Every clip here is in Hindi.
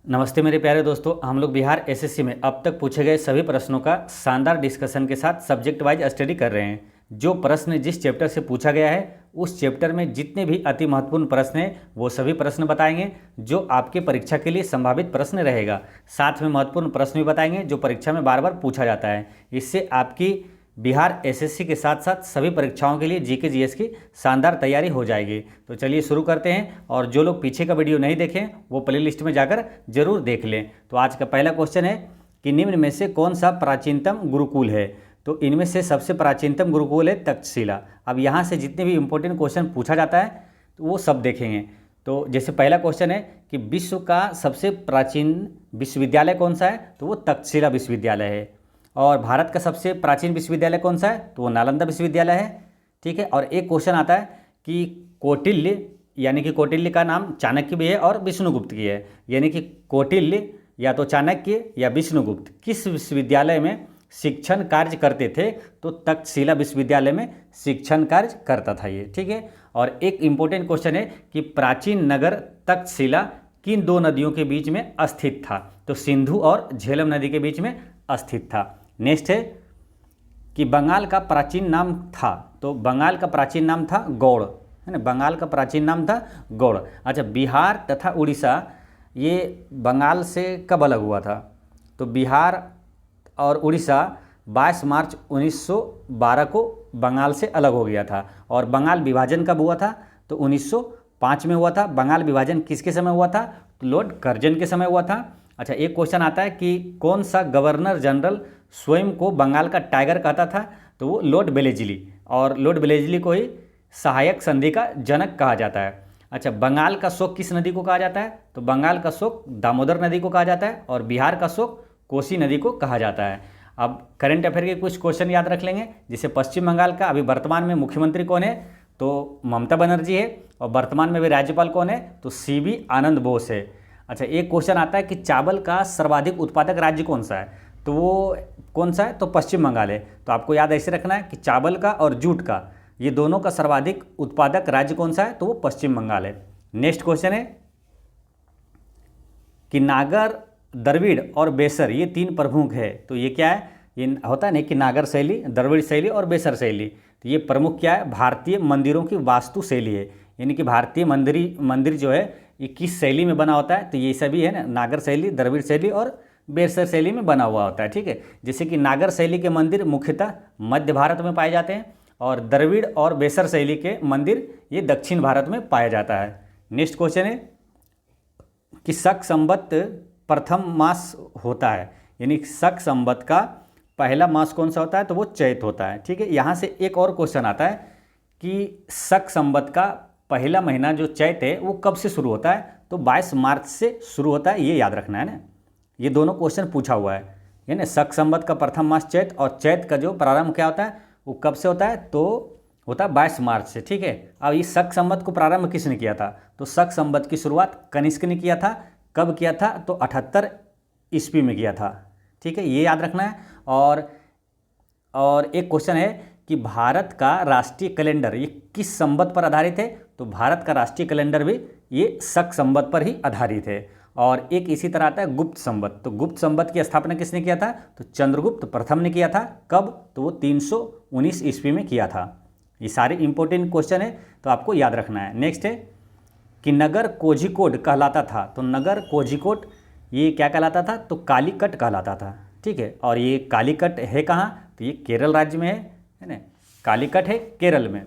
नमस्ते मेरे प्यारे दोस्तों, हम लोग बिहार एसएससी में अब तक पूछे गए सभी प्रश्नों का शानदार डिस्कशन के साथ सब्जेक्ट वाइज स्टडी कर रहे हैं। जो प्रश्न जिस चैप्टर से पूछा गया है उस चैप्टर में जितने भी अति महत्वपूर्ण प्रश्न हैं वो सभी प्रश्न बताएंगे जो आपके परीक्षा के लिए संभावित प्रश्न रहेगा। साथ में महत्वपूर्ण प्रश्न भी बताएंगे जो परीक्षा में बार बार पूछा जाता है। इससे आपकी बिहार एसएससी के साथ साथ सभी परीक्षाओं के लिए जीके जीएस की शानदार तैयारी हो जाएगी। तो चलिए शुरू करते हैं, और जो लोग पीछे का वीडियो नहीं देखें वो प्लेलिस्ट में जाकर जरूर देख लें। तो आज का पहला क्वेश्चन है कि निम्न में से कौन सा प्राचीनतम गुरुकुल है। तो इनमें से सबसे प्राचीनतम गुरुकुल है तक्षशिला। अब यहाँ से जितने भी इंपॉर्टेंट क्वेश्चन पूछा जाता है तो वो सब देखेंगे। तो जैसे पहला क्वेश्चन है कि विश्व का सबसे प्राचीन विश्वविद्यालय कौन सा है, तो वो तक्षशिला विश्वविद्यालय है। और भारत का सबसे प्राचीन विश्वविद्यालय कौन सा है, तो वो नालंदा विश्वविद्यालय है। ठीक है। और एक क्वेश्चन आता है कि कौटिल्य, यानी कि कौटिल्य का नाम चाणक्य भी है और विष्णुगुप्त की है, यानी कि कौटिल्य या तो चाणक्य या विष्णुगुप्त किस विश्वविद्यालय में शिक्षण कार्य करते थे, तो तक्षशिला विश्वविद्यालय में शिक्षण कार्य करता था ये। ठीक है। और एक इम्पोर्टेंट क्वेश्चन है कि प्राचीन नगर तक्षशिला किन दो नदियों के बीच में स्थित था, तो सिंधु और झेलम नदी के बीच में स्थित था। नेक्स्ट है कि बंगाल का प्राचीन नाम था, तो बंगाल का प्राचीन नाम था गौड़, है ना। बंगाल का प्राचीन नाम था गौड़। अच्छा, बिहार तथा उड़ीसा ये बंगाल से कब अलग हुआ था, तो बिहार और उड़ीसा 22 मार्च 1912 को बंगाल से अलग हो गया था। और बंगाल विभाजन कब हुआ था, तो 1905 में हुआ था। बंगाल विभाजन किसके समय हुआ था, तो लॉर्ड कर्जन के समय हुआ था। अच्छा, एक क्वेश्चन आता है कि कौन सा गवर्नर जनरल स्वयं को बंगाल का टाइगर कहता था, तो वो लॉर्ड वेलेस्ली, और लॉर्ड वेलेस्ली को ही सहायक संधि का जनक कहा जाता है। अच्छा, बंगाल का शोक किस नदी को कहा जाता है, तो बंगाल का शोक दामोदर नदी को कहा जाता है, और बिहार का शोक कोसी नदी को कहा जाता है। अब करंट अफेयर के कुछ क्वेश्चन याद रख लेंगे। जैसे पश्चिम बंगाल का अभी वर्तमान में मुख्यमंत्री कौन है, तो ममता बनर्जी है, और वर्तमान में भी राज्यपाल कौन है, तो सीवी आनंद बोस है। अच्छा, एक क्वेश्चन आता है कि चावल का सर्वाधिक उत्पादक राज्य कौन सा है, तो वो कौन सा है, तो पश्चिम बंगाल है। तो आपको याद ऐसे रखना है कि चावल का और जूट का ये दोनों का सर्वाधिक उत्पादक राज्य कौन सा है, तो वो पश्चिम बंगाल है। नेक्स्ट क्वेश्चन है कि नागर, द्रविड़ और बेसर ये तीन प्रमुख है, तो ये क्या है, ये होता है ना कि नागर शैली, द्रविड़ शैली और बेसर शैली, तो ये प्रमुख क्या है, भारतीय मंदिरों की वास्तु शैली है। यानी कि भारतीय मंदिर जो है ये किस शैली में बना होता है, तो ये सभी है ना, नागर शैली, द्रविड़ शैली और बेसर शैली में बना हुआ होता है। ठीक है। जैसे कि नागर शैली के मंदिर मुख्यतः मध्य भारत में पाए जाते हैं, और द्रविड़ और बेसर शैली के मंदिर ये दक्षिण भारत में पाया जाता है। नेक्स्ट क्वेश्चन है कि शक संवत प्रथम मास होता है, यानी शक संवत का पहला मास कौन सा होता है, तो वो चैत होता है। ठीक है। यहाँ से एक और क्वेश्चन आता है कि शक संवत का पहला महीना जो चैत है वो कब से शुरू होता है, तो 22 मार्च से शुरू होता है, ये याद रखना है ना। ये दोनों क्वेश्चन पूछा हुआ है, यानी शक संवत का प्रथम मास चैत, और चैत का जो प्रारंभ क्या होता है वो कब से होता है, तो होता है 22 मार्च से। ठीक है। अब ये शक संवत को प्रारंभ किसने किया था, तो शक संवत की शुरुआत कनिष्क ने किया था। कब किया था, तो 78 ईस्वी में किया था। ठीक है, ये याद रखना है। और एक क्वेश्चन है कि भारत का राष्ट्रीय कैलेंडर ये किस संवत पर आधारित है, तो भारत का राष्ट्रीय कैलेंडर भी ये शक संवत पर ही आधारित है। और एक इसी तरह आता है गुप्त संवत, तो गुप्त संवत की स्थापना किसने किया था, तो चंद्रगुप्त प्रथम ने किया था। कब, तो वो 319 ईस्वी में किया था। ये सारे इंपॉर्टेंट क्वेश्चन है, तो आपको याद रखना है। नेक्स्ट है कि नगर कोझिकोड कहलाता था, तो नगर कोझिकोड ये क्या कहलाता था, तो कालीकट कहलाता था। ठीक है। और ये कालीकट है कहाँ, तो ये केरल राज्य में है ना, कालीकट है केरल में।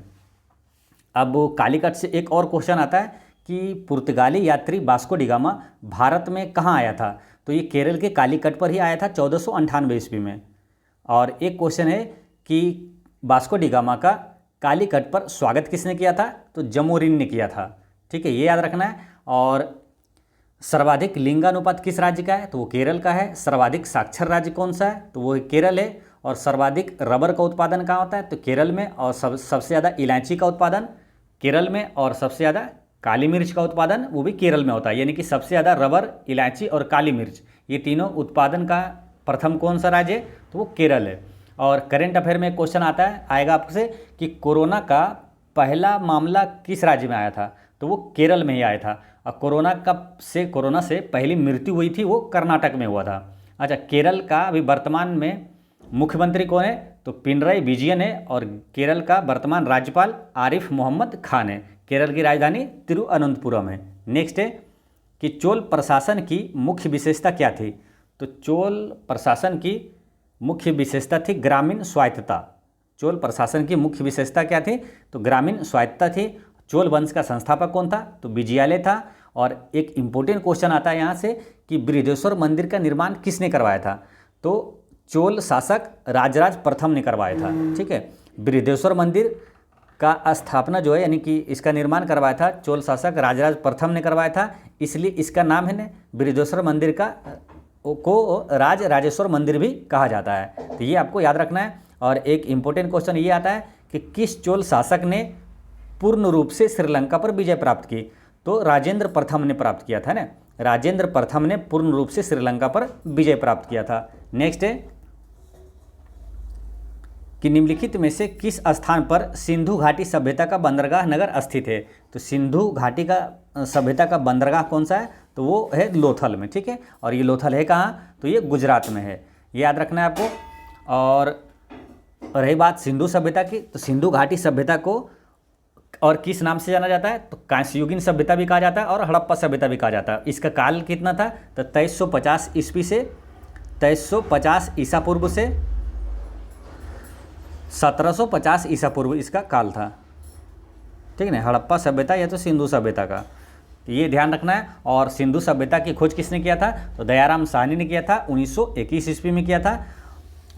अब कालीकट से एक और क्वेश्चन आता है कि पुर्तगाली यात्री वास्को डी गामा भारत में कहाँ आया था, तो ये केरल के कालीकट पर ही आया था 1498 ईस्वी में। और एक क्वेश्चन है कि वास्को डी गामा का कालीकट पर स्वागत किसने किया था, तो जमोरिन ने किया था। ठीक है, ये याद रखना है। और सर्वाधिक लिंगानुपात किस राज्य का है, तो वो केरल का है। सर्वाधिक साक्षर राज्य कौन सा है, तो वो केरल है। और सर्वाधिक रबर का उत्पादन कहाँ होता है, तो केरल में। और सबसे ज़्यादा इलायची का उत्पादन केरल में, और सबसे ज़्यादा काली मिर्च का उत्पादन वो भी केरल में होता है। यानी कि सबसे ज़्यादा रबर, इलायची और काली मिर्च ये तीनों उत्पादन का प्रथम कौन सा राज्य है, तो वो केरल है। और करेंट अफेयर में क्वेश्चन आएगा आपसे कि कोरोना का पहला मामला किस राज्य में आया था, तो वो केरल में ही आया था। और कोरोना से पहली मृत्यु हुई थी वो कर्नाटक में हुआ था। अच्छा, केरल का अभी वर्तमान में मुख्यमंत्री कौन है? तो पिनराई विजयन है, और केरल का वर्तमान राज्यपाल आरिफ मोहम्मद खान है। केरल की राजधानी तिरुअनंतपुरम है। नेक्स्ट है कि चोल प्रशासन की मुख्य विशेषता क्या थी? तो चोल प्रशासन की मुख्य विशेषता थी ग्रामीण स्वायत्तता। चोल प्रशासन की मुख्य विशेषता क्या थी? तो ग्रामीण स्वायत्तता थी। चोल वंश का संस्थापक कौन था? तो विजयालय था। और एक इम्पोर्टेंट क्वेश्चन आता है यहाँ से कि बृहदेश्वर मंदिर का निर्माण किसने करवाया था? तो चोल शासक राजराज प्रथम ने करवाया था। ठीक है, बृहदेश्वर मंदिर का स्थापना जो है यानी कि इसका निर्माण करवाया था चोल शासक राजराज प्रथम ने करवाया था, इसलिए इसका नाम है ना बृहदेश्वर मंदिर को राजेश्वर मंदिर भी कहा जाता है। तो ये आपको याद रखना है। और एक इम्पोर्टेंट क्वेश्चन ये आता है कि किस चोल शासक ने पूर्ण रूप से श्रीलंका पर विजय प्राप्त की? तो राजेंद्र प्रथम ने प्राप्त किया था ना, राजेंद्र प्रथम ने पूर्ण रूप से श्रीलंका पर विजय प्राप्त किया था। नेक्स्ट है कि निम्नलिखित में से किस स्थान पर सिंधु घाटी सभ्यता का बंदरगाह नगर स्थित है? तो सिंधु घाटी का सभ्यता का बंदरगाह कौन सा है? तो वो है लोथल में। ठीक है, और ये लोथल है कहाँ? तो ये गुजरात में है, ये याद रखना है आपको। और रही बात सिंधु सभ्यता की, तो सिंधु घाटी सभ्यता को और किस नाम से जाना जाता है? तो कांस्ययुगीन सभ्यता भी कहा जाता है और हड़प्पा सभ्यता भी कहा जाता है। इसका काल कितना था? तो 2350 ईस्वी से 2350 ईसा पूर्व से 1750 ईसा पूर्व इसका काल था। ठीक है ना, हड़प्पा सभ्यता या तो सिंधु सभ्यता का, तो ये ध्यान रखना है। और सिंधु सभ्यता की खोज किसने किया था? तो दयाराम साहनी ने किया था, 1921 ईस्वी में किया था।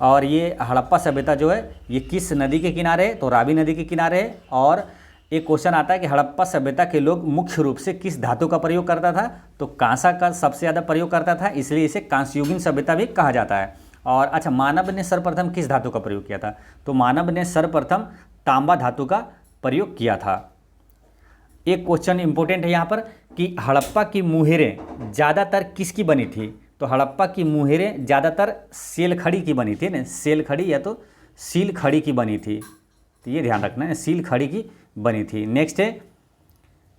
और ये हड़प्पा सभ्यता जो है ये किस नदी के किनारे है? तो रावी नदी के किनारे है। और एक क्वेश्चन आता है कि हड़प्पा सभ्यता के लोग मुख्य रूप से किस धातु का प्रयोग करता था? तो कांसा का सबसे ज़्यादा प्रयोग करता था, इसलिए इसे कांस्ययुगीन सभ्यता भी कहा जाता है। और अच्छा, मानव ने सर्वप्रथम किस धातु का प्रयोग किया था? तो मानव ने सर्वप्रथम तांबा धातु का प्रयोग किया था। एक क्वेश्चन इंपॉर्टेंट है यहाँ पर कि हड़प्पा की मुहरें ज़्यादातर किसकी बनी थी? तो हड़प्पा की मुहरें ज़्यादातर सेल खड़ी की बनी थी ना, सेल खड़ी या तो सील खड़ी की बनी थी। तो ये ध्यान रखना है, सील खड़ी की बनी थी। नेक्स्ट है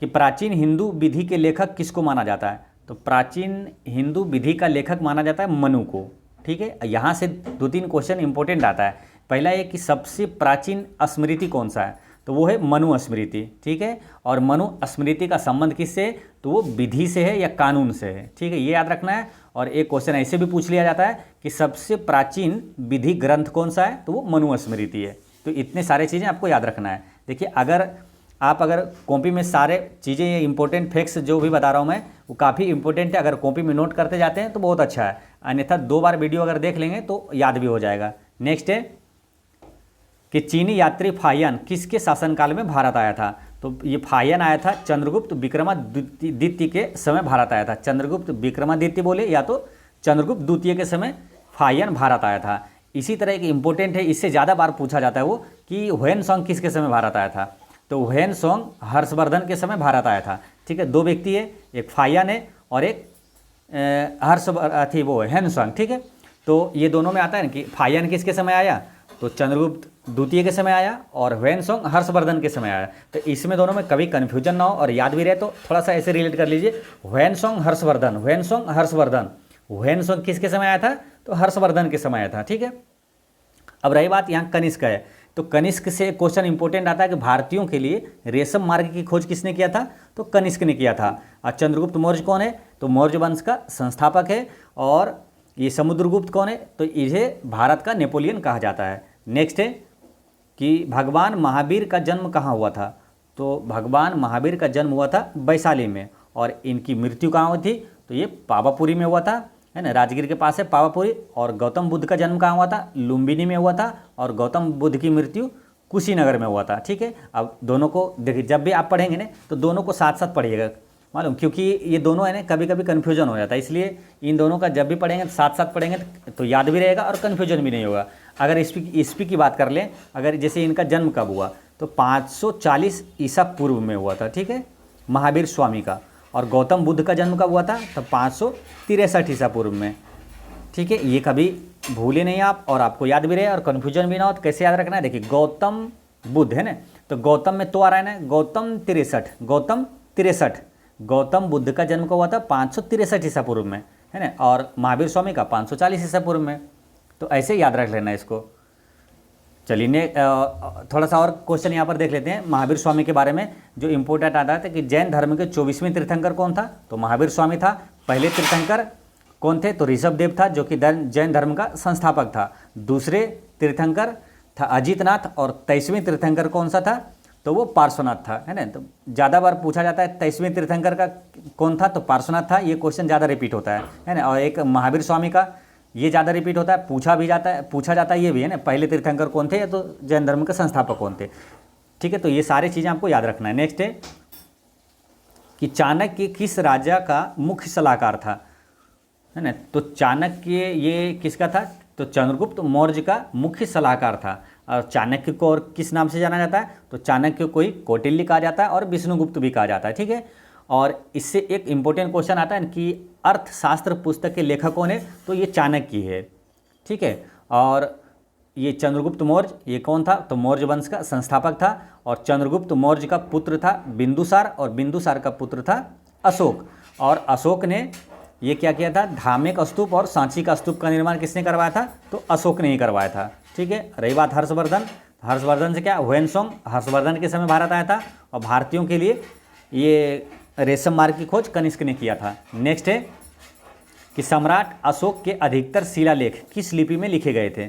कि प्राचीन हिंदू विधि के लेखक किसको माना जाता है? तो प्राचीन हिंदू विधि का लेखक माना जाता है मनु को। ठीक है, यहाँ से 2-3 क्वेश्चन इंपॉर्टेंट आता है। पहला है कि सबसे प्राचीन स्मृति कौन सा है? तो वो है मनु स्मृति। ठीक है, और मनु स्मृति का संबंध किससे है? तो वो विधि से है या कानून से है। ठीक है, ये याद रखना है। और एक क्वेश्चन ऐसे भी पूछ लिया जाता है कि सबसे प्राचीन विधि ग्रंथ कौन सा है? तो वो मनु स्मृति है। तो इतने सारे चीज़ें आपको याद रखना है। देखिए, अगर कॉपी में सारे चीज़ें ये इंपॉर्टेंट फैक्ट्स जो भी बता रहा हूँ मैं वो काफ़ी इंपॉर्टेंट है, अगर कॉपी में नोट करते जाते हैं तो बहुत अच्छा है, अन्यथा 2 बार वीडियो अगर देख लेंगे तो याद भी हो जाएगा। नेक्स्ट है कि चीनी यात्री फाहियान किसके शासनकाल में भारत आया था? तो ये फाहियान आया था चंद्रगुप्त विक्रमादित्य के समय भारत आया था। चंद्रगुप्त विक्रमादित्य बोले या तो चंद्रगुप्त द्वितीय के समय फाहियान भारत आया था। इसी तरह एक इंपॉर्टेंट है, इससे ज़्यादा बार पूछा जाता है वो कि ह्वेनसांग किसके समय भारत आया था? तो ह्वेनसांग हर्षवर्धन के समय भारत आया था। ठीक है, 2 व्यक्ति है, एक फाहियान है और एक ह्वेनसांग। ठीक है, तो ये दोनों में आता है ना कि फाहियान किसके समय आया? तो चंद्रगुप्त द्वितीय के समय आया और ह्वेनसांग हर्षवर्धन के समय आया। तो इसमें दोनों में कभी कन्फ्यूजन ना हो और याद भी रहे तो थोड़ा सा ऐसे रिलेट कर लीजिए, ह्वेनसांग हर्षवर्धन, ह्वेनसांग हर्षवर्धन। ह्वेनसांग किसके समय आया था? तो हर्षवर्धन के समय आया था। ठीक है, अब रही बात यहाँ कनिष्क है, तो कनिष्क से क्वेश्चन इंपॉर्टेंट आता है कि भारतीयों के लिए रेशम मार्ग की खोज किसने किया था? तो कनिष्क ने किया था। और चंद्रगुप्त मौर्य कौन है? तो मौर्य वंश का संस्थापक है। और ये समुद्रगुप्त कौन है? तो इसे भारत का नेपोलियन कहा जाता है। नेक्स्ट है कि भगवान महावीर का जन्म कहाँ हुआ था? तो भगवान महावीर का जन्म हुआ था वैशाली में, और इनकी मृत्यु कहाँ हुई थी? तो ये पावापुरी में हुआ था, है ना, राजगीर के पास है पावापुरी। और गौतम बुद्ध का जन्म कहाँ हुआ था? लुम्बिनी में हुआ था। और गौतम बुद्ध की मृत्यु कुशीनगर में हुआ था। ठीक है, अब दोनों को देखिए, जब भी आप पढ़ेंगे ना तो दोनों को साथ साथ पढ़िएगा, मालूम, क्योंकि ये दोनों है ना कभी कभी कन्फ्यूजन हो जाता है, इसलिए इन दोनों का जब भी पढ़ेंगे साथ साथ पढ़ेंगे तो याद भी रहेगा और कन्फ्यूजन भी नहीं होगा। अगर ईस्वी की बात कर लें, अगर जैसे इनका जन्म कब हुआ तो 540 ईसा पूर्व में हुआ था। ठीक है, महावीर स्वामी का। और गौतम बुद्ध का जन्म कब हुआ था? तो 563 ईसा पूर्व में। ठीक है, ये कभी भूले नहीं आप, और आपको याद भी रहे और कन्फ्यूजन भी ना हो। तो कैसे याद रखना है? देखिए, गौतम बुद्ध है ना, तो गौतम में तो आ रहा है ना, गौतम 63, गौतम बुद्ध का जन्म कब हुआ था? 563 ईसा पूर्व में, है ना, और महावीर स्वामी का 540 ईसा पूर्व में। तो ऐसे याद रख लेना इसको। चलिए थोड़ा सा और क्वेश्चन यहाँ पर देख लेते हैं महावीर स्वामी के बारे में, जो इम्पोर्टेंट आता है कि जैन धर्म के 24वें तीर्थंकर कौन था? तो महावीर स्वामी था। पहले तीर्थंकर कौन थे? तो ऋषभदेव था, जो कि जैन धर्म का संस्थापक था। दूसरे तीर्थंकर था अजितनाथ, और 23वें तीर्थंकर कौन सा था? तो वो पार्श्वनाथ था, है ना। तो ज़्यादा बार पूछा जाता है 23वें तीर्थंकर का कौन था? तो पार्श्वनाथ था। ये क्वेश्चन ज़्यादा रिपीट होता है ना। और एक महावीर स्वामी का ये ज़्यादा रिपीट होता है, पूछा जाता है ये भी, है ना, पहले तीर्थंकर कौन थे या तो जैन धर्म के संस्थापक कौन थे। ठीक है, तो ये सारी चीज़ें आपको याद रखना है। नेक्स्ट है कि चाणक्य किस राजा का मुख्य सलाहकार था, है ना। तो चाणक्य ये किसका था? तो चंद्रगुप्त मौर्य का मुख्य सलाहकार था। और चाणक्य को और किस नाम से जाना जाता है? तो चाणक्य को ही कौटिल्य कहा जाता है और विष्णुगुप्त भी कहा जाता है। ठीक है, और इससे एक इम्पोर्टेंट क्वेश्चन आता है कि अर्थशास्त्र पुस्तक के लेखक कौन है? तो ये चाणक्य है। ठीक है, और ये चंद्रगुप्त मौर्य ये कौन था? तो मौर्य वंश का संस्थापक था। और चंद्रगुप्त मौर्य का पुत्र था बिंदुसार, और बिंदुसार का पुत्र था अशोक। और अशोक ने ये क्या किया था? धार्मिक स्तूप और सांची का स्तूप का निर्माण किसने करवाया था? तो अशोक ने ही करवाया था। ठीक है, रही बात हर्षवर्धन, हर्षवर्धन से क्या? ह्वेनसोंग हर्षवर्धन के समय भारत आया था, और भारतीयों के लिए ये रेशम मार्ग की खोज कनिष्क ने किया था। नेक्स्ट है कि सम्राट अशोक के अधिकतर शिलालेख किस लिपि में लिखे गए थे?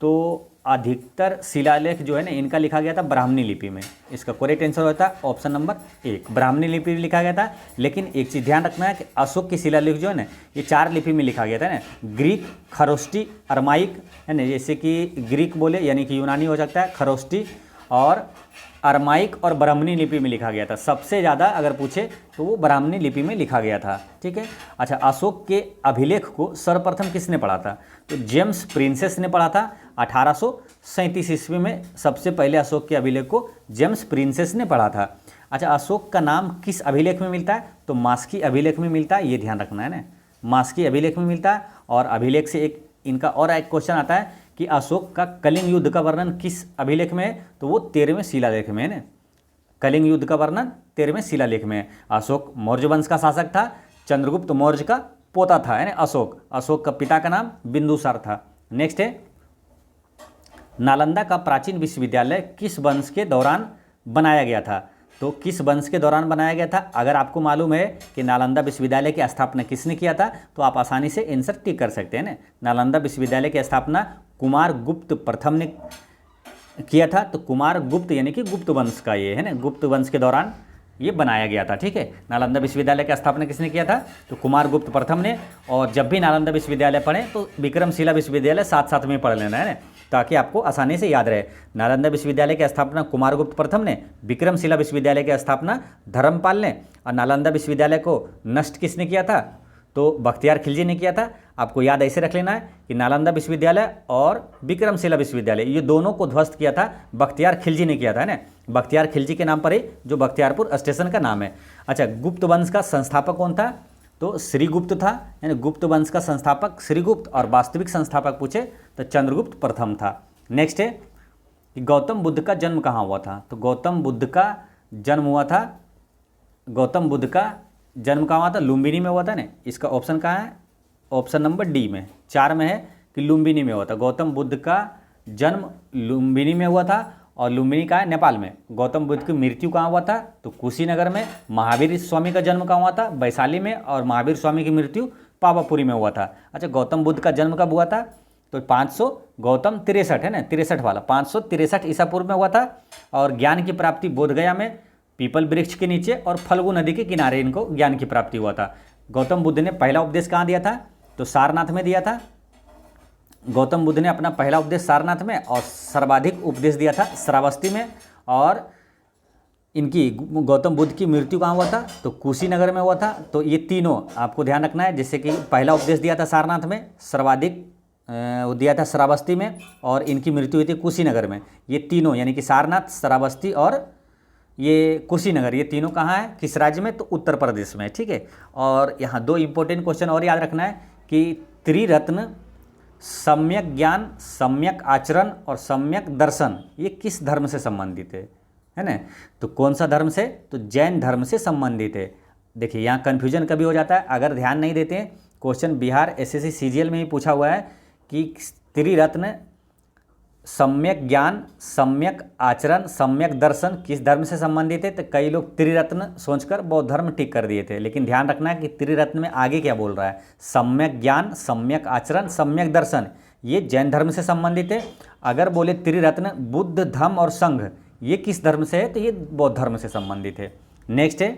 तो अधिकतर शिलालेख जो है ना, इनका लिखा गया था ब्राह्मणी लिपि में। इसका करेक्ट आंसर होता है ऑप्शन नंबर 1, ब्राह्मणी लिपि में लिखा गया था। लेकिन एक चीज़ ध्यान रखना है कि अशोक के शिलालेख जो है ना, ये 4 लिपि में लिखा गया था ना, ग्रीक, खरोष्टी, अरमाइक, है ना, जैसे कि ग्रीक बोले यानी कि यूनानी हो सकता है, खरोष्टी और अरमाइक और ब्राह्मणी लिपि में लिखा गया था। सबसे ज़्यादा अगर पूछे तो वो ब्राह्मणी लिपि में लिखा गया था। ठीक है, अच्छा, अशोक के अभिलेख को सर्वप्रथम किसने पढ़ा था? तो जेम्स प्रिंसेस ने पढ़ा था 1837 ईस्वी में। सबसे पहले अशोक के अभिलेख को जेम्स प्रिंसेस ने पढ़ा था। अच्छा, अशोक का नाम किस अभिलेख में मिलता है? तो मास्की अभिलेख में मिलता है, ये ध्यान रखना है ना, मास्की अभिलेख में मिलता है। और अभिलेख से एक इनका और एक क्वेश्चन आता है कि अशोक का कलिंग युद्ध का वर्णन किस अभिलेख में है? तो वो 13वें शिलालेख में है ना। कलिंग युद्ध का वर्णन 13वें शिलालेख में है। अशोक मौर्य वंश का शासक था, चंद्रगुप्त मौर्य का पोता था, है ना अशोक। अशोक का पिता का नाम बिंदुसार था। नेक्स्ट है नालंदा का प्राचीन विश्वविद्यालय किस वंश के दौरान बनाया गया था? तो किस वंश के दौरान बनाया गया था? अगर आपको मालूम है कि नालंदा विश्वविद्यालय की स्थापना किसने किया था, तो आप आसानी से आंसर टिक कर सकते हैं ना। नालंदा विश्वविद्यालय की स्थापना कुमार गुप्त प्रथम ने किया था। तो कुमार गुप्त यानी कि गुप्त वंश का ये है ना, गुप्त वंश के दौरान ये बनाया गया था। ठीक है, नालंदा विश्वविद्यालय की स्थापना किसने किया था? तो कुमार गुप्त प्रथम ने। और जब भी नालंदा विश्वविद्यालय पढ़ें तो विक्रमशिला विश्वविद्यालय साथ साथ में पढ़ लेना है ना, ताकि आपको आसानी से याद रहे। नालंदा विश्वविद्यालय की स्थापना कुमार गुप्त प्रथम ने, विक्रमशिला विश्वविद्यालय की स्थापना धर्मपाल ने, और नालंदा विश्वविद्यालय को नष्ट किसने किया था? तो बख्तियार खिलजी ने किया था। आपको याद ऐसे रख लेना है कि नालंदा विश्वविद्यालय और विक्रमशिला विश्वविद्यालय ये दोनों को ध्वस्त किया था बख्तियार खिलजी ने किया था ना। बख्तियार खिलजी के नाम पर ही जो बख्तियारपुर स्टेशन का नाम है। अच्छा, गुप्त वंश का संस्थापक कौन था? तो श्रीगुप्त था, यानी गुप्त वंश का संस्थापक श्रीगुप्त। और वास्तविक संस्थापक पूछे तो चंद्रगुप्त प्रथम था। नेक्स्ट है कि गौतम बुद्ध का जन्म कहाँ हुआ था? तो गौतम बुद्ध का जन्म हुआ था, गौतम बुद्ध का जन्म कहाँ हुआ था? लुम्बिनी में हुआ था ना। इसका ऑप्शन कहाँ है? ऑप्शन नंबर डी में, 4 में है कि लुम्बिनी में हुआ था। गौतम बुद्ध का जन्म लुम्बिनी में हुआ था। और लुम्बिनी कहाँ है? नेपाल में। गौतम बुद्ध की मृत्यु कहाँ हुआ था? तो कुशीनगर में। महावीर स्वामी का जन्म कहाँ हुआ था? वैशाली में। और महावीर स्वामी की मृत्यु पावापुरी में हुआ था। अच्छा, गौतम बुद्ध का जन्म कब हुआ था? तो 500 गौतम 63 है ना, 63 वाला 563 ईसा पूर्व में हुआ था। और ज्ञान की प्राप्ति बोधगया में पीपल वृक्ष के नीचे और फल्गु नदी के किनारे इनको ज्ञान की प्राप्ति हुआ था। गौतम बुद्ध ने पहला उपदेश कहाँ दिया था? तो सारनाथ में दिया था। गौतम बुद्ध ने अपना पहला उपदेश सारनाथ में, और सर्वाधिक उपदेश दिया था श्रावस्ती में। और इनकी गौतम बुद्ध की मृत्यु कहाँ हुआ था? तो कुशीनगर में हुआ था। तो ये तीनों आपको ध्यान रखना है, जैसे कि पहला उपदेश दिया था सारनाथ में, सर्वाधिक दिया था श्रावस्ती में, और इनकी मृत्यु हुई थी कुशीनगर में। ये तीनों यानी कि सारनाथ, श्रावस्ती और ये कुशीनगर, ये तीनों कहाँ है? किस राज्य में? तो उत्तर प्रदेश में। ठीक है, और यहाँ 2 इंपॉर्टेंट क्वेश्चन और याद रखना है कि त्रिरत्न सम्यक ज्ञान, सम्यक आचरण और सम्यक दर्शन ये किस धर्म से संबंधित है ना? तो कौन सा धर्म से? तो जैन धर्म से संबंधित है। देखिए यहाँ कन्फ्यूजन कभी हो जाता है अगर ध्यान नहीं देते हैं। क्वेश्चन बिहार एसएससी सीजीएल में ही पूछा हुआ है कि त्रिरत्न सम्यक ज्ञान, सम्यक आचरण, सम्यक दर्शन किस धर्म से संबंधित है। तो कई लोग त्रिरत्न सोचकर बौद्ध धर्म टिक कर दिए थे, लेकिन ध्यान रखना है कि त्रिरत्न में आगे क्या बोल रहा है। सम्यक ज्ञान, सम्यक आचरण, सम्यक दर्शन ये जैन धर्म से संबंधित है। अगर बोले त्रिरत्न बुद्ध, धम्म और संघ ये किस धर्म से है, तो ये बौद्ध धर्म से संबंधित है। नेक्स्ट है,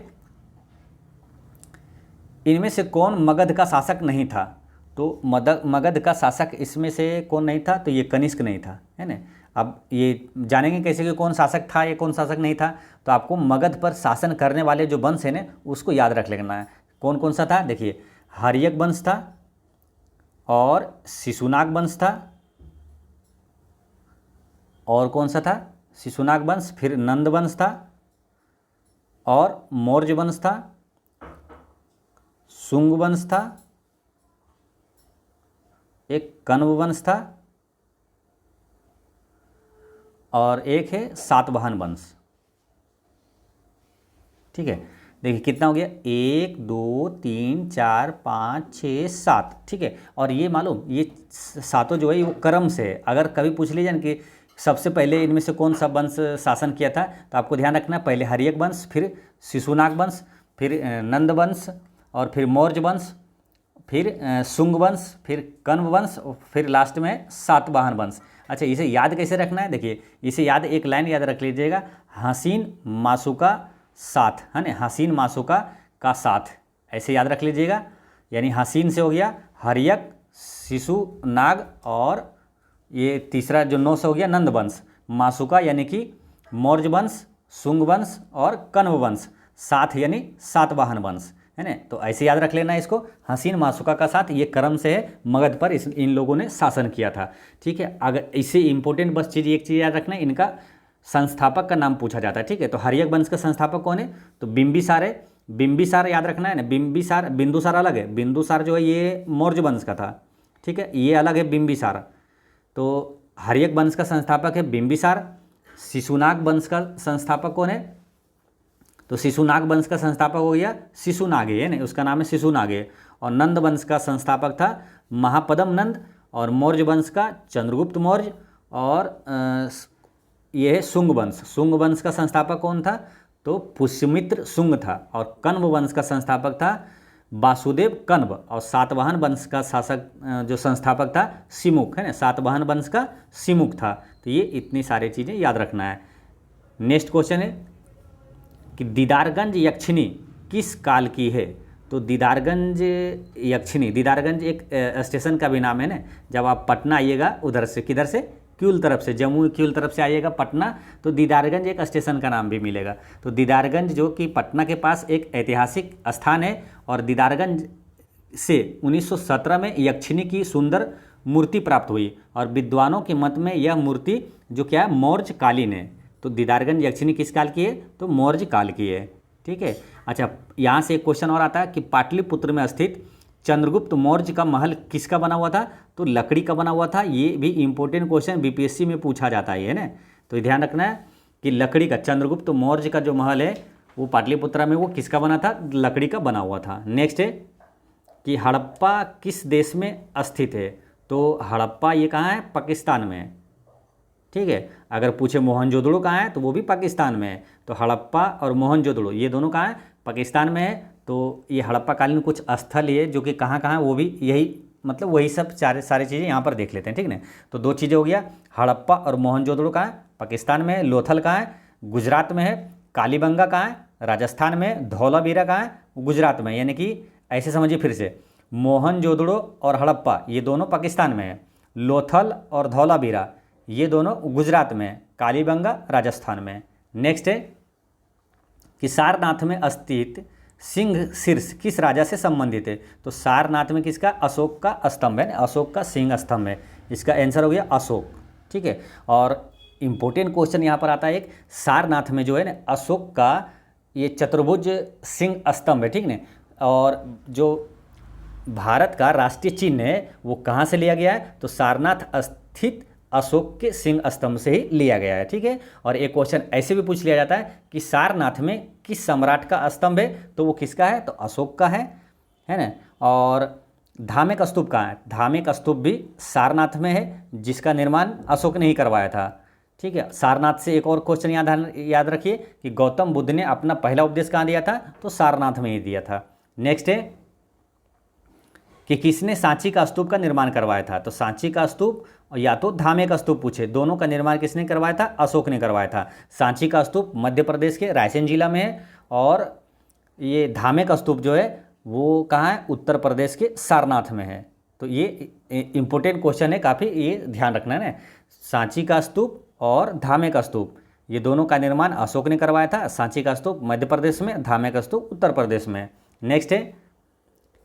इनमें से कौन मगध का शासक नहीं था। तो मगध का शासक इसमें से कौन नहीं था, तो ये कनिष्क नहीं था, है ना। अब ये जानेंगे कैसे कि कौन शासक था या कौन शासक नहीं था। तो आपको मगध पर शासन करने वाले जो वंश है ना उसको याद रख लेना है। कौन कौन सा था, देखिए हर्यक वंश था और शिशुनाग वंश था, और कौन सा था, शिशुनाग वंश, फिर नंद वंश था और मौर्य वंश था, शुंग वंश था, एक कण्व वंश था और एक है सातवाहन वंश। ठीक है, देखिए कितना हो गया, 1 2 3 4 5 6 7। ठीक है, और ये मालूम ये सातों जो है वो क्रम से है। अगर कभी पूछ लीजिए कि सबसे पहले इनमें से कौन सा वंश शासन किया था, तो आपको ध्यान रखना पहले हर्यक वंश, फिर शिशुनाग वंश, फिर नंद वंश और फिर मौर्य वंश, फिर शुंग वंश, फिर कण्व वंश और फिर लास्ट में सातवाहन वंश। अच्छा, इसे याद कैसे रखना है, देखिए इसे याद एक लाइन याद रख लीजिएगा, हसीन मासुका साथ, है ना, हसीन मासुका का साथ, ऐसे याद रख लीजिएगा। यानी हसीन से हो गया हर्यक, शिशुनाग और ये तीसरा जो 9 से हो गया नंद वंश, मासुका यानी कि मौर्य वंश, शुंग वंश और कण्व वंश, साथ यानी सातवाहन वंश, है ना। तो ऐसे याद रख लेना इसको, हसीन मासुका का साथ, ये क्रम से है, मगध पर इन लोगों ने शासन किया था। ठीक है, अगर इससे इंपॉर्टेंट बस चीज़ एक चीज़ याद रखना है, इनका संस्थापक का नाम पूछा जाता है। ठीक है, तो हर्यक वंश का संस्थापक कौन है, तो बिंबिसार है। बिंबिसार याद रखना है ना, बिंबिसार, बिंदुसार अलग है, बिंदुसार जो है ये मौर्य वंश का था। ठीक है, ये अलग है बिंबिसार। तो हर्यक वंश का संस्थापक है बिंबिसार। शिशुनाग वंश का संस्थापक कौन है, तो शिशुनाग वंश का संस्थापक हो गया शिशुनागे, है ना, उसका नाम है शिशुनागे। और नंद वंश का संस्थापक था महापदम नंद, और मौर्य वंश का चंद्रगुप्त मौर्य, और यह है शुंग वंश। शुंग वंश का संस्थापक कौन था, तो पुष्यमित्र शुंग था। और कण्व वंश का संस्थापक था वासुदेव कण्व। और सातवाहन वंश का शासक जो संस्थापक था सिमुख, है ना, सातवाहन वंश का सिमुख था। तो ये इतनी सारी चीज़ें याद रखना है। नेक्स्ट क्वेश्चन है कि दीदारगंज यक्षिणी किस काल की है। तो दीदारगंज यक्षिणी, दीदारगंज एक स्टेशन का भी नाम है ना। जब आप पटना आइएगा उधर से, किधर से, क्यूल तरफ से, जम्मू क्यूल तरफ से आइएगा पटना, तो दीदारगंज एक स्टेशन का नाम भी मिलेगा। तो दीदारगंज जो कि पटना के पास एक ऐतिहासिक स्थान है, और दीदारगंज से 1917 में यक्षिणी की सुंदर मूर्ति प्राप्त हुई, और विद्वानों के मत में यह मूर्ति जो क्या है मौर्य कालीन है। तो दीदारगंज यक्षिणी किस काल की है, तो मौर्य काल की है। ठीक है, अच्छा यहाँ से एक क्वेश्चन और आता है कि पाटलिपुत्र में स्थित चंद्रगुप्त मौर्य का महल किसका बना हुआ था, तो लकड़ी का बना हुआ था। ये भी इंपॉर्टेंट क्वेश्चन बीपीएससी में पूछा जाता है ना। तो ध्यान रखना है कि लकड़ी का, चंद्रगुप्त मौर्य का जो महल है वो पाटलिपुत्रा में, वो किसका बना था, लकड़ी का बना हुआ था। नेक्स्ट है कि हड़प्पा किस देश में स्थित है। तो हड़प्पा ये कहाँ है, पाकिस्तान में है। ठीक है, अगर पूछे मोहनजोदड़ो कहाँ है, तो वो भी पाकिस्तान में है। तो हड़प्पा और मोहनजोदड़ो ये दोनों कहाँ है, पाकिस्तान में है। तो ये हड़प्पा कालीन कुछ स्थल ये जो कि कहाँ कहाँ, वो भी यही, मतलब वही सब सारी चीज़ें यहाँ पर देख लेते हैं। ठीक ना, तो 2 चीज़ें हो गया, हड़प्पा और मोहनजोदड़ो कहाँ है, पाकिस्तान में है। लोथल कहाँ है, गुजरात में है। कालीबंगा कहाँ है, राजस्थान में। धौलावीरा कहाँ है, गुजरात में। यानी कि ऐसे समझिए फिर से, मोहनजोदड़ो और हड़प्पा ये दोनों पाकिस्तान में है। लोथल और धौलावीरा ये दोनों गुजरात में, कालीबंगा राजस्थान में। नेक्स्ट है कि सारनाथ में स्थित सिंह शीर्ष किस राजा से संबंधित है। तो सारनाथ में किसका, अशोक का स्तंभ है, अशोक का सिंह स्तंभ है। इसका आंसर हो गया अशोक। ठीक है, और इम्पोर्टेंट क्वेश्चन यहाँ पर आता है एक, सारनाथ में जो है ना अशोक का ये चतुर्भुज सिंह स्तंभ है। ठीक ना, और जो भारत का राष्ट्रीय चिन्ह है वो कहाँ से लिया गया है, तो सारनाथ स्थित अशोक के सिंह स्तंभ से ही लिया गया है, ठीक है। और एक क्वेश्चन ऐसे भी पूछ लिया जाता है कि सारनाथ में किस सम्राट का स्तंभ है, तो वो किसका है, तो अशोक का है ना। और धामेक स्तूप कहाँ है, धामेक स्तूप भी सारनाथ में है, जिसका निर्माण अशोक ने ही करवाया था, ठीक है। सारनाथ से एक और क्वेश्चन याद रखिए कि गौतम बुद्ध ने अपना पहला उपदेश कहाँ दिया था, तो सारनाथ में ही दिया था। नेक्स्ट है कि किसने सांची का स्तूप का निर्माण करवाया था, तो सांची का स्तूप या तो धामेक स्तूप पूछे, दोनों का निर्माण किसने करवाया था, अशोक ने करवाया था। सांची का स्तूप मध्य प्रदेश के रायसेन जिला में है, और ये धामेक स्तूप जो है वो कहाँ है, उत्तर प्रदेश के सारनाथ में है। तो ये इंपॉर्टेंट क्वेश्चन है काफ़ी, ये ध्यान रखना है ना। सांची का स्तूप और धामेक स्तूप ये दोनों का निर्माण अशोक ने करवाया था। सांची का स्तूप मध्य प्रदेश में, धामेक स्तूप उत्तर प्रदेश में। नेक्स्ट है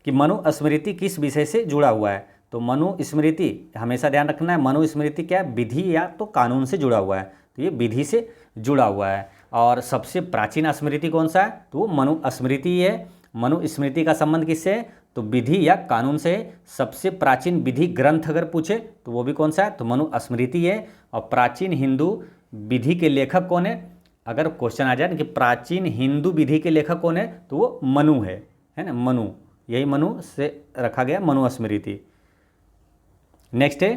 कि मनुस्मृति किस विषय से जुड़ा हुआ है, तो मनुस्मृति हमेशा ध्यान रखना है, मनुस्मृति क्या है, विधि या तो कानून से जुड़ा हुआ है, तो ये विधि से जुड़ा हुआ है। और सबसे प्राचीन स्मृति कौन सा है, तो वो मनुस्मृति है। मनुस्मृति का संबंध किससे है, तो विधि या कानून से है। सबसे प्राचीन विधि ग्रंथ अगर पूछे तो वो भी कौन सा है, तो मनुस्मृति है। और प्राचीन हिंदू विधि के लेखक कौन है, अगर क्वेश्चन आ जाए कि प्राचीन हिंदू विधि के लेखक कौन है, तो वो मनु है ना, मनु, यही मनु से रखा गया मनुस्मृति। नेक्स्ट है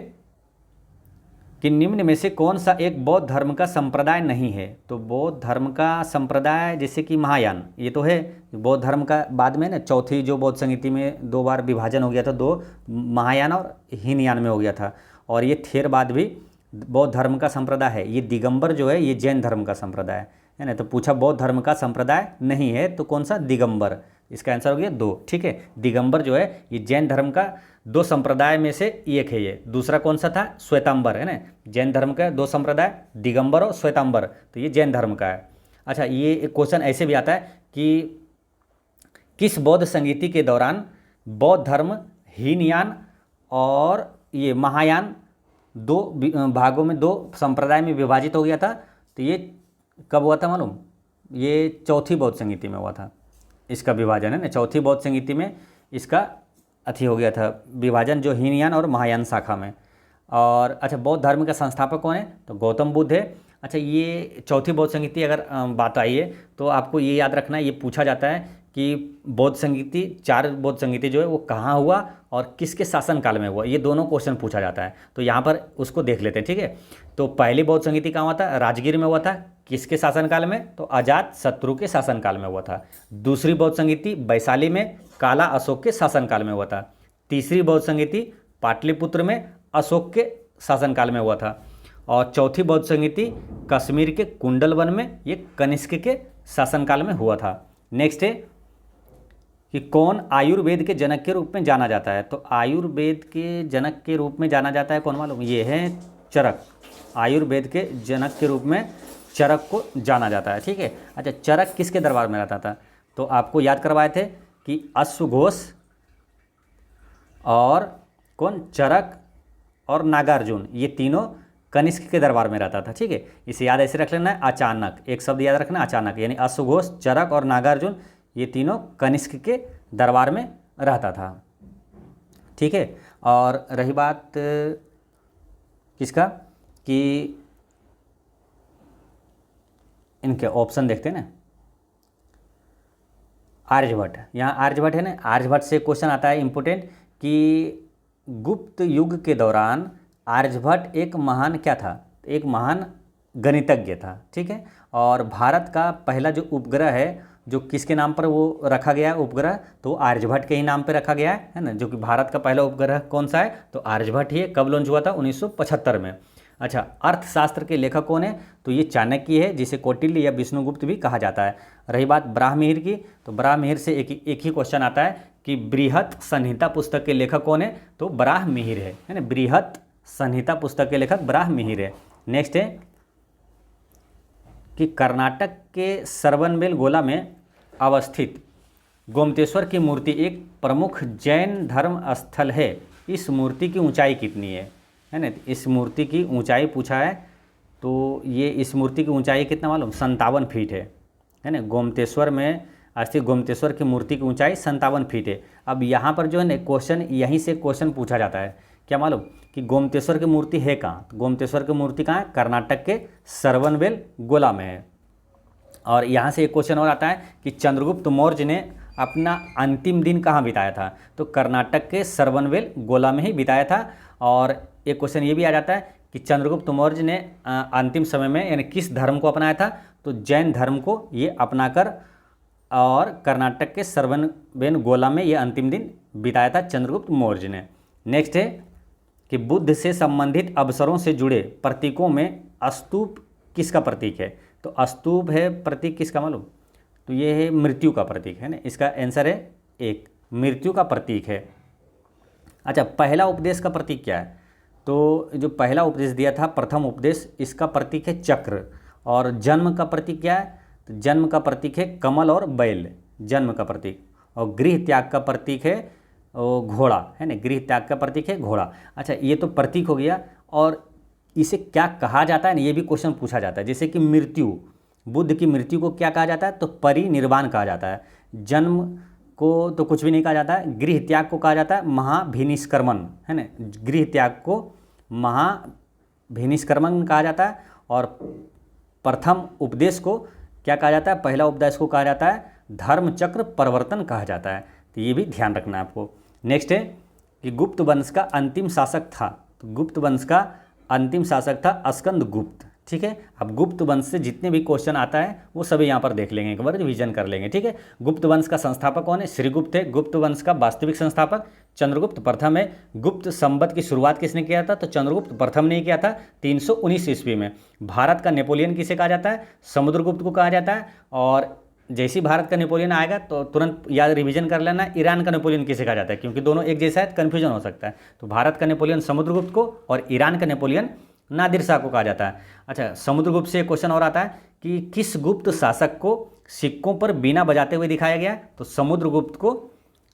कि निम्न में से कौन सा एक बौद्ध धर्म का संप्रदाय नहीं है, तो बौद्ध धर्म का संप्रदाय जैसे कि महायान, ये तो है बौद्ध धर्म का, बाद में ना चौथी जो बौद्ध संगीति में 2 बार विभाजन हो गया था, 2 महायान और हीनयान में हो गया था। और ये थेरवाद भी बौद्ध धर्म का संप्रदाय है। ये दिगंबर जो है ये जैन धर्म का संप्रदाय है ना। तो पूछा बौद्ध धर्म का संप्रदाय नहीं है, तो कौन सा, दिगंबर, इसका आंसर हो गया 2, ठीक है। दिगंबर जो है ये जैन धर्म का 2 संप्रदाय में से एक है। ये दूसरा कौन सा था, श्वेतांबर, है ना। जैन धर्म का 2 संप्रदाय, दिगंबर और श्वेतांबर, तो ये जैन धर्म का है। अच्छा, ये एक क्वेश्चन ऐसे भी आता है कि किस बौद्ध संगीति के दौरान बौद्ध धर्म हीनयान और ये महायान 2 भागों में, 2 संप्रदाय में विभाजित हो गया था, तो ये कब हुआ था मालूम, ये चौथी बौद्ध संगीति में हुआ था इसका विभाजन, है ना। चौथी बौद्ध संगीति में इसका हो गया था विभाजन, जो हीनयान और महायान शाखा में। और अच्छा, बौद्ध धर्म का संस्थापक कौन है, तो गौतम बुद्ध है। अच्छा, ये चौथी बौद्ध संगीति अगर बात आई है तो आपको ये याद रखना है, ये पूछा जाता है कि बौद्ध संगीति, 4 बौद्ध संगीति जो है वो कहाँ हुआ और किसके शासनकाल में हुआ, ये दोनों क्वेश्चन पूछा जाता है। तो यहाँ पर उसको देख लेते हैं, ठीक है। तो पहली बौद्ध संगीति कहाँ हुआ था, राजगीर में हुआ था, किसके शासनकाल में, तो अजात शत्रु के शासनकाल में हुआ था। दूसरी बौद्ध संगीति वैशाली में, काला अशोक के शासनकाल में हुआ था। तीसरी बौद्ध संगीति पाटलिपुत्र में, अशोक के शासनकाल में हुआ था। और चौथी बौद्ध संगीति कश्मीर के कुंडलवन में, ये कनिष्क के शासनकाल में हुआ था। नेक्स्ट है कि कौन आयुर्वेद के जनक के रूप में जाना जाता है, तो आयुर्वेद के जनक के रूप में जाना जाता है कौन मालूम, ये है चरक। आयुर्वेद के जनक के रूप में चरक को जाना जाता है, ठीक है। अच्छा, चरक किसके दरबार में रहता था, तो आपको याद करवाए थे कि अश्वघोष और कौन, चरक और नागार्जुन, ये तीनों कनिष्क के दरबार में रहता था, ठीक है। इसे याद ऐसे रख लेना है, अचानक, एक शब्द याद रखना, अचानक, यानी अश्वघोष, चरक और नागार्जुन ये तीनों कनिष्क के दरबार में रहता था, ठीक है। और रही बात किसका, कि इनके ऑप्शन देखते हैं ना, आर्यभट्ट, यहाँ आर्यभट्ट है ना, आर्यभट्ट से क्वेश्चन आता है इंपोर्टेंट कि गुप्त युग के दौरान आर्यभट्ट एक महान क्या था, एक महान गणितज्ञ था, ठीक है। और भारत का पहला जो उपग्रह है, जो किसके नाम पर वो रखा गया उपग्रह, तो आर्यभट्ट के ही नाम पर रखा गया है ना। जो कि भारत का पहला उपग्रह कौन सा है, तो आर्यभट्ट ही है। कब लॉन्च हुआ था, 1975 में। अच्छा, अर्थशास्त्र के लेखक कौन है, तो ये चाणक्य है, जिसे कौटिल्य या विष्णुगुप्त भी कहा जाता है। रही बात ब्राह्मणिर की, तो ब्राह्मणिर से एक ही क्वेश्चन आता है कि बृहत संहिता पुस्तक के लेखक कौन है, तो ब्राह्मणिर है ना। बृहत संहिता पुस्तक के लेखक ब्राह्मणिर है। नेक्स्ट है कि कर्नाटक के सरवनबेलगोला में अवस्थित गोमतेश्वर की मूर्ति एक प्रमुख जैन धर्म स्थल है। इस मूर्ति की ऊंचाई कितनी है ना। इस मूर्ति की ऊंचाई पूछा है, तो ये इस मूर्ति की ऊंचाई कितना मालूम, 57 फीट है ना। गोमतेश्वर में स्थित गोमतेश्वर की मूर्ति की ऊंचाई 57 फीट है। अब यहाँ पर जो है ना क्वेश्चन, यहीं से क्वेश्चन पूछा जाता है क्या मालूम कि गोमतेश्वर की मूर्ति है कहाँ? तो गोमतेश्वर की मूर्ति कहाँ है? कर्नाटक के सरवनबेल गोला में है। और यहाँ से एक क्वेश्चन और आता है कि चंद्रगुप्त मौर्य ने अपना अंतिम दिन कहाँ बिताया था? तो कर्नाटक के सरवनबेल गोला में ही बिताया था। और एक क्वेश्चन ये भी आ जाता है कि चंद्रगुप्त मौर्य ने अंतिम समय में यानी किस धर्म को अपनाया था? तो जैन धर्म को ये अपनाकर और कर्नाटक के सरवनबेल गोला में ये अंतिम दिन बिताया था चंद्रगुप्त मौर्य ने। नेक्स्ट है कि बुद्ध से संबंधित अवसरों से जुड़े प्रतीकों में स्तूप किसका प्रतीक है? तो स्तूप है प्रतीक किसका मालूम? तो ये है मृत्यु का प्रतीक है ना। इसका आंसर है एक, मृत्यु का प्रतीक है। अच्छा, पहला उपदेश का प्रतीक क्या है? तो जो पहला उपदेश दिया था, प्रथम उपदेश, इसका प्रतीक है चक्र। और जन्म का प्रतीक क्या है? तो जन्म का प्रतीक है कमल और बैल, जन्म का प्रतीक। और गृह त्याग का प्रतीक है घोड़ा, है ना, गृह त्याग का प्रतीक है घोड़ा। अच्छा, ये तो प्रतीक हो गया। और इसे क्या कहा जाता है ना, ये भी क्वेश्चन पूछा जाता है। जैसे कि मृत्यु, बुद्ध की मृत्यु को क्या कहा जाता है? तो परिनिर्वाण कहा जाता है। जन्म को तो कुछ भी नहीं कहा जाता है। गृह त्याग को कहा जाता है महाभिनिष्क्रमण, है ना, गृह त्याग को महाभिनिष्क्रमण कहा जाता है। और प्रथम उपदेश को क्या कहा जाता है? पहला उपदेश को कहा जाता है धर्म चक्र परिवर्तन कहा जाता है। तो ये भी ध्यान रखना है आपको। नेक्स्ट है कि गुप्त वंश का अंतिम शासक था। तो गुप्त वंश का अंतिम शासक था स्कंद गुप्त। ठीक है, अब गुप्त वंश से जितने भी क्वेश्चन आता है वो सभी यहाँ पर देख लेंगे, एक बार रिवीजन कर लेंगे। ठीक है, गुप्त वंश का संस्थापक कौन है? श्रीगुप्त है। गुप्त वंश का वास्तविक संस्थापक चंद्रगुप्त प्रथम है। गुप्त संवत की शुरुआत किसने किया था? तो चंद्रगुप्त प्रथम ने किया था 319 ईस्वी में। भारत का नेपोलियन किसे कहा जाता है? समुद्रगुप्त को कहा जाता है। और जैसे ही भारत का नेपोलियन आएगा तो तुरंत याद रिवीजन कर लेना, ईरान का नेपोलियन किसे कहा जाता है, क्योंकि दोनों एक जैसा है, कन्फ्यूजन हो सकता है। तो भारत का नेपोलियन समुद्रगुप्त को और ईरान का नेपोलियन नादिर शाह को कहा जाता है। अच्छा, समुद्रगुप्त से क्वेश्चन और आता है कि किस गुप्त शासक को सिक्कों पर बीना बजाते हुए दिखाया गया? तो समुद्रगुप्त को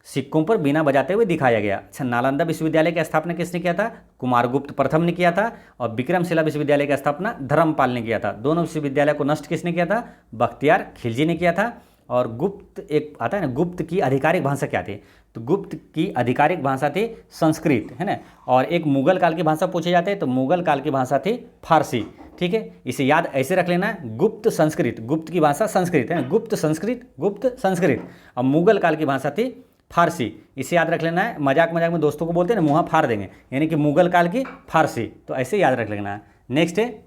सिक्कों पर बीना बजाते हुए दिखाया गया। अच्छा, नालंदा विश्वविद्यालय की स्थापना किसने किया था? कुमारगुप्त प्रथम ने किया था। और विक्रमशिला विश्वविद्यालय की स्थापना धर्मपाल ने किया था। दोनों विश्वविद्यालय को नष्ट किसने किया था? बख्तियार खिलजी ने किया था। और गुप्त एक आता है ना, गुप्त की आधिकारिक भाषा क्या थी? तो गुप्त की आधिकारिक भाषा थी संस्कृत, है ना। और एक मुगल काल की भाषा पूछे जाते हैं तो मुगल काल की भाषा थी फारसी। ठीक है, इसे याद ऐसे रख लेना है, गुप्त संस्कृत, गुप्त की भाषा संस्कृत है ना, गुप्त संस्कृत, गुप्त संस्कृत। और मुगल काल की भाषा थी फारसी, इसे याद रख लेना है। मजाक मजाक में दोस्तों को बोलते हैं ना, मुँह फाड़ देंगे, यानी कि मुगल काल की फारसी, तो ऐसे याद रख लेना है। नेक्स्ट है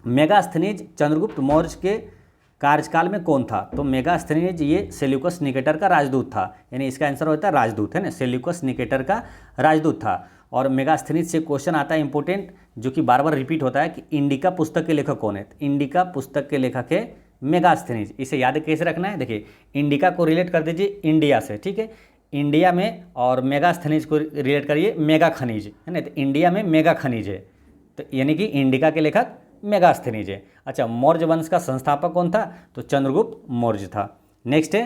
मेगास्थनीज चंद्रगुप्त मौर्य के कार्यकाल में कौन था? तो मेगास्थनीज ये सेल्यूकस निकेटर का राजदूत था, यानी इसका आंसर होता है राजदूत, है ना, सेल्यूकस निकेटर का राजदूत था। और मेगास्थनीज से क्वेश्चन आता है इंपॉर्टेंट, जो कि बार बार रिपीट होता है कि इंडिका पुस्तक के लेखक कौन है? तो इंडिका पुस्तक के लेखक है मेगास्थनीज। इसे याद कैसे रखना है? देखिए, इंडिका को रिलेट कर दीजिए इंडिया से, ठीक है, इंडिया में, और मेगास्थनीज को रिलेट करिए मेगा खनिज, है ना, तो इंडिया में मेगा खनिज है, तो यानी कि इंडिका के लेखक मेगास्थनीज है। अच्छा, मौर्य वंश का संस्थापक कौन था? तो चंद्रगुप्त मौर्य था। नेक्स्ट है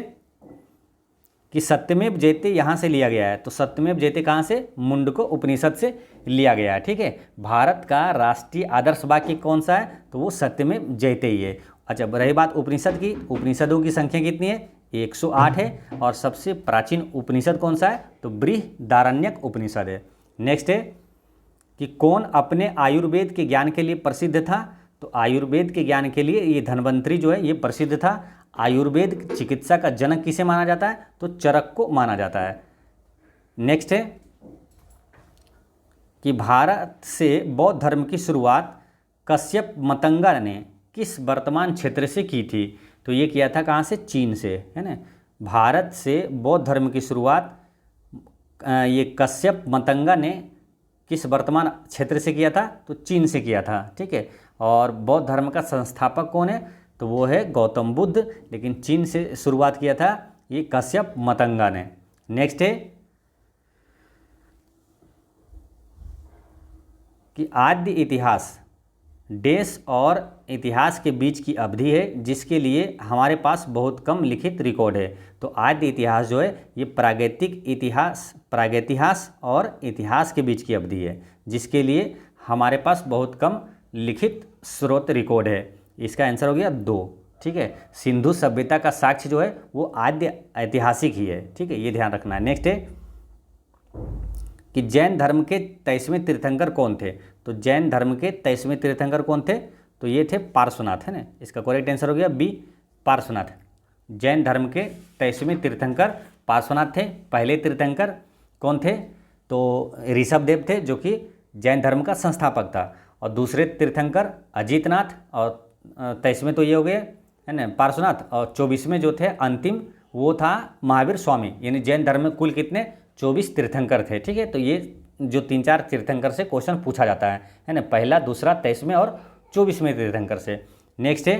कि सत्यमेव जयते यहाँ से लिया गया है। तो सत्यमेव जयते कहाँ से? मुंडको उपनिषद से लिया गया है। ठीक है, भारत का राष्ट्रीय आदर्श वाक्य कौन सा है? तो वो सत्यमेव जयते ही है। अच्छा, रही बात उपनिषद की, उपनिषदों की संख्या कितनी है? 108 है। और सबसे प्राचीन उपनिषद कौन सा है? तो बृहदारण्यक उपनिषद है। नेक्स्ट है कि कौन अपने आयुर्वेद के ज्ञान के लिए प्रसिद्ध था? तो आयुर्वेद के ज्ञान के लिए ये धन्वंतरी जो है ये प्रसिद्ध था। आयुर्वेद चिकित्सा का जनक किसे माना जाता है? तो चरक को माना जाता है। नेक्स्ट है कि भारत से बौद्ध धर्म की शुरुआत कश्यप मतंगा ने किस वर्तमान क्षेत्र से की थी? तो ये किया था कहाँ से? चीन से, है ना। भारत से बौद्ध धर्म की शुरुआत ये कश्यप मतंगा ने किस वर्तमान क्षेत्र से किया था? तो चीन से किया था। ठीक है, और बौद्ध धर्म का संस्थापक कौन है? तो वो है गौतम बुद्ध, लेकिन चीन से शुरुआत किया था ये कश्यप मतंगा ने। नेक्स्ट है कि आद्य इतिहास देश और इतिहास के बीच की अवधि है जिसके लिए हमारे पास बहुत कम लिखित रिकॉर्ड है। तो आद्य इतिहास जो है ये प्रागैतिहास और इतिहास के बीच की अवधि है जिसके लिए हमारे पास बहुत कम लिखित स्रोत रिकॉर्ड है। इसका आंसर हो गया 2। ठीक है, सिंधु सभ्यता का साक्ष्य जो है वो आद्य ऐतिहासिक ही है। ठीक है, ये ध्यान रखना है। नेक्स्ट है कि जैन धर्म के 23वें तीर्थंकर कौन थे। तो जैन धर्म के 23वें तीर्थंकर कौन थे, तो ये थे पार्श्वनाथ, है ना। इसका करेक्ट आंसर हो गया बी, पार्श्वनाथ। जैन धर्म के 23वें तीर्थंकर पार्श्वनाथ थे। पहले तीर्थंकर कौन थे, तो ऋषभदेव थे, जो कि जैन धर्म का संस्थापक था। और दूसरे तीर्थंकर अजीतनाथ, और 23वें तो ये हो गए, है ना, पार्श्वनाथ। और 24वें जो थे अंतिम, वो था महावीर स्वामी। यानी जैन धर्म में कुल कितने 24 तीर्थंकर थे। ठीक है, तो ये जो 3-4 तीर्थंकर से क्वेश्चन पूछा जाता है ना, पहला, दूसरा, 23वें और 24वें तीर्थंकर से। नेक्स्ट है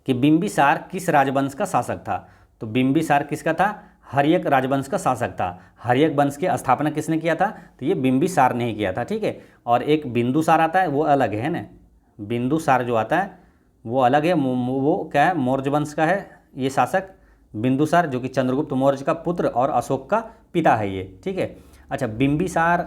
कि बिंबिसार किस राजवंश का शासक था। तो बिंबिसार किसका था, हर्यक राजवंश का शासक था। हर्यक वंश की स्थापना किसने किया था, तो ये बिंबिसार ने ही किया था। ठीक है, और एक बिंदुसार आता है, वो अलग है ना। बिंदुसार जो आता है वो अलग है, वो क्या है, मौर्य वंश का है ये शासक बिंदुसार, जो कि चंद्रगुप्त मौर्य का पुत्र और अशोक का पिता है ये। ठीक है, अच्छा, बिंबिसार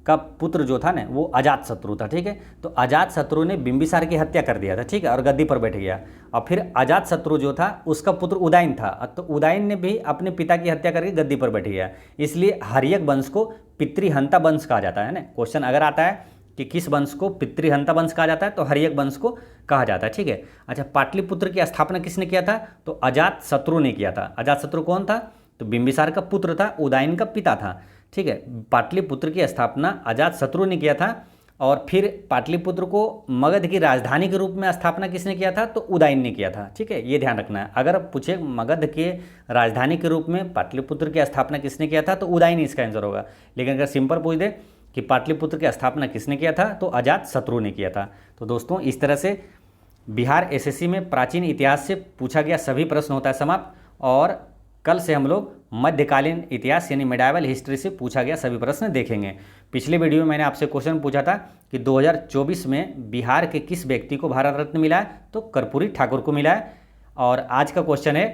का पुत्र जो था ना वो अजातशत्रु था। ठीक है, तो अजातशत्रु ने बिंबिसार की हत्या कर दिया था। ठीक है, और गद्दी पर बैठ गया। और फिर अजातशत्रु जो था उसका पुत्र उदयन था, तो उदयन ने भी अपने पिता की हत्या करके गद्दी पर बैठ गया। इसलिए हर्यक वंश को पितृहंता वंश कहा जाता है ना। क्वेश्चन अगर आता है कि किस वंश को पितृहंता वंश कहा जाता है, तो हर्यक वंश को कहा जाता है। ठीक है, अच्छा, पाटलिपुत्र की स्थापना किसने किया था, तो अजातशत्रु ने किया था। अजातशत्रु कौन था, तो बिंबिसार का पुत्र था, उदयन का पिता था। ठीक है, पाटलिपुत्र की स्थापना अजातशत्रु ने किया था। और फिर पाटलिपुत्र को मगध की राजधानी के रूप में स्थापना किसने किया था, तो उदयन ने किया था। ठीक है, ये ध्यान रखना है। अगर पूछे मगध के राजधानी के रूप में पाटलिपुत्र की स्थापना किसने किया था, तो उदयन इसका आंसर होगा। लेकिन अगर सिंपल पूछ दे कि पाटलिपुत्र की स्थापना किसने किया था, तो अजातशत्रु ने किया था। तो दोस्तों, इस तरह से बिहार एसएससी में प्राचीन इतिहास से पूछा गया सभी प्रश्न होता है समाप्त। और कल से हम लोग मध्यकालीन इतिहास यानी मेडाइवल हिस्ट्री से पूछा गया सभी प्रश्न देखेंगे। पिछले वीडियो में मैंने आपसे क्वेश्चन पूछा था कि 2024 में बिहार के किस व्यक्ति को भारत रत्न मिला है, तो कर्पूरी ठाकुर को मिला है। और आज का क्वेश्चन है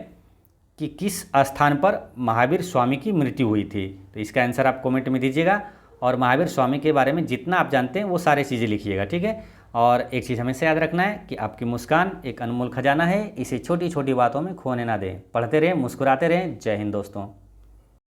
कि किस स्थान पर महावीर स्वामी की मृत्यु हुई थी। तो इसका आंसर आप कमेंट में दीजिएगा। और महावीर स्वामी के बारे में जितना आप जानते हैं वो सारी चीज़ें लिखिएगा। ठीक है, और एक चीज़ हमेशा याद रखना है कि आपकी मुस्कान एक अनमोल खजाना है, इसे छोटी छोटी बातों में खोने ना दें। पढ़ते रहें, मुस्कुराते रहें। जय हिंद दोस्तों।